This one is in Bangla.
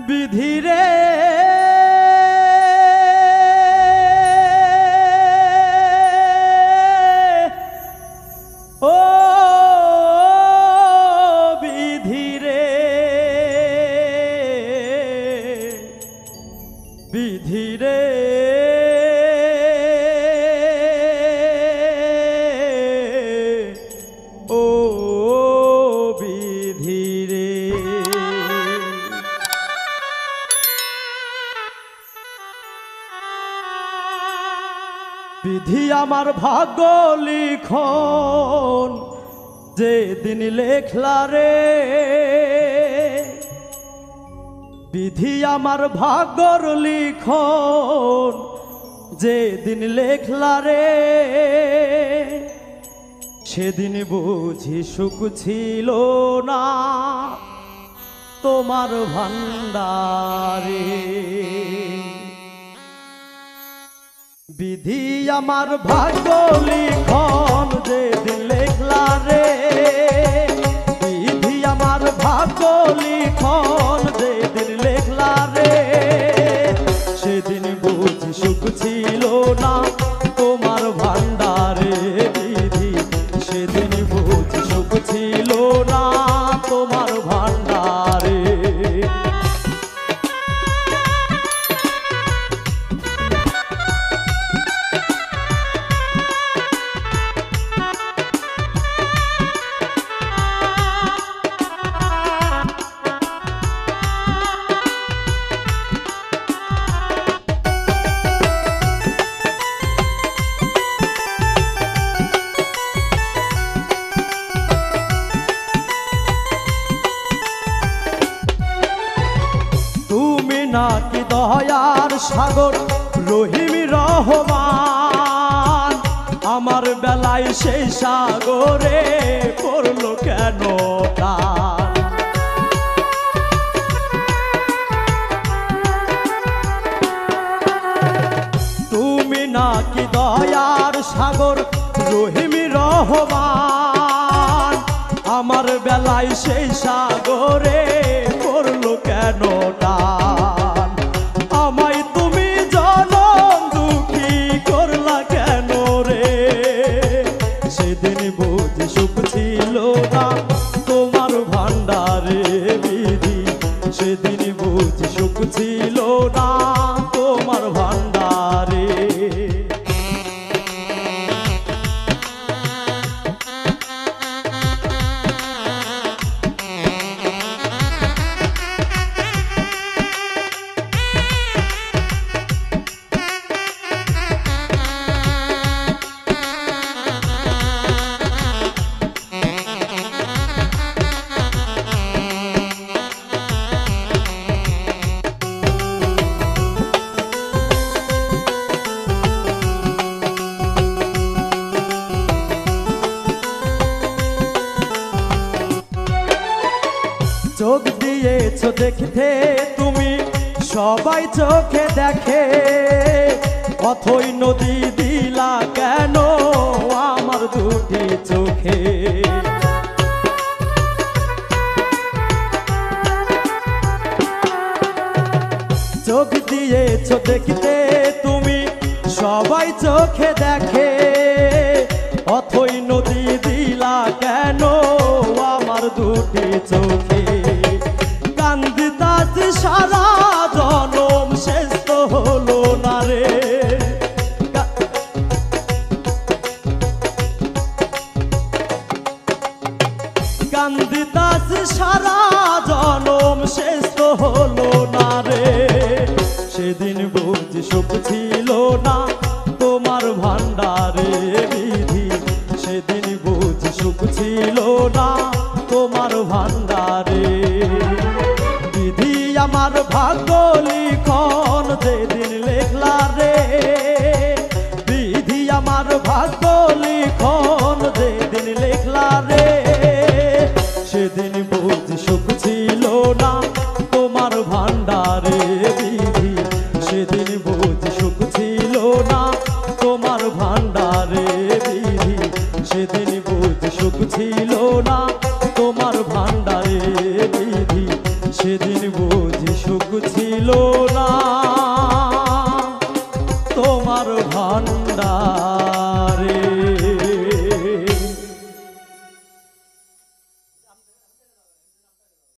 বিধি রে ও বিধি রে বিধি রে ও বিধি রে বিধি আমার ভাগ্য লিখন যে দিন লেখলা রে বিধি আমার ভাগ্যর লিখন যে দিন লেখলা রে সেদিন বুঝি সুখ ছিল না তোমার ভান্ডারে বিধি আমার ভাগ্য লিখন যে দিন লেখলা রে বিধি আমার ভাগ্য লিখন যে দিন লেখলা রে সেদিন বুঝি সুখ ছিল না তোমার ভান্ডারে বিধি সেদিন বুঝি সুখ ছিল না তোমার ভান্ডারে নাকি দয়ার সাগর রহিম রহমান আমার বেলায় সেই সাগরে পড়লো কেন টান তুমি নাকি দয়ার সাগর রহিম রহমান আমার বেলায় সেই সাগরে পড়লো কেন টান আমায় তুমি জনম দুঃখী করলা কেন রে সেদিন বুঝি সুখ ছিল না তোমার ভান্ডারে বিধি সেদিন বুঝি সুখ ছিল না তোমার ভান্ডারে চোখ দিয়েছো দেখতে তুমি সবাই চোখে দেখে অথই নদী দিলা কেন আমার দুটি চোখে চোখ দিয়েছো দেখতে তুমি সবাই চোখে দেখে অথই নদী দিলা কেন আমার দুটি চোখে কান্দিতাছি সারা জনম শেষ তো হলো না রে কান্দিতাছি সারা জনম শেষ তো হলো না রে সেদিন বুঝি সুখ ছিল না তোমার ভান্ডারে বিধি সেদিন বুঝি সুখ ছিল না তোমার ভান্ডারে বিধি আমার ভাগ্য লিখন যেদিন লেখলা রে বিধি আমার ভাগ্য লিখন যেদিন লেখলা রে সেদিন বুঝি সুখ ছিল না তোমার ভান্ডারে বিধি সেদিন বুঝি সুখ ছিল না তোমার ভান্ডারে বিধি সেদিন বুঝি সুখ ছিল না তোমার ভান্ডারে বিধি সেদিন বুঝি সুখ তোমার ভান্ডার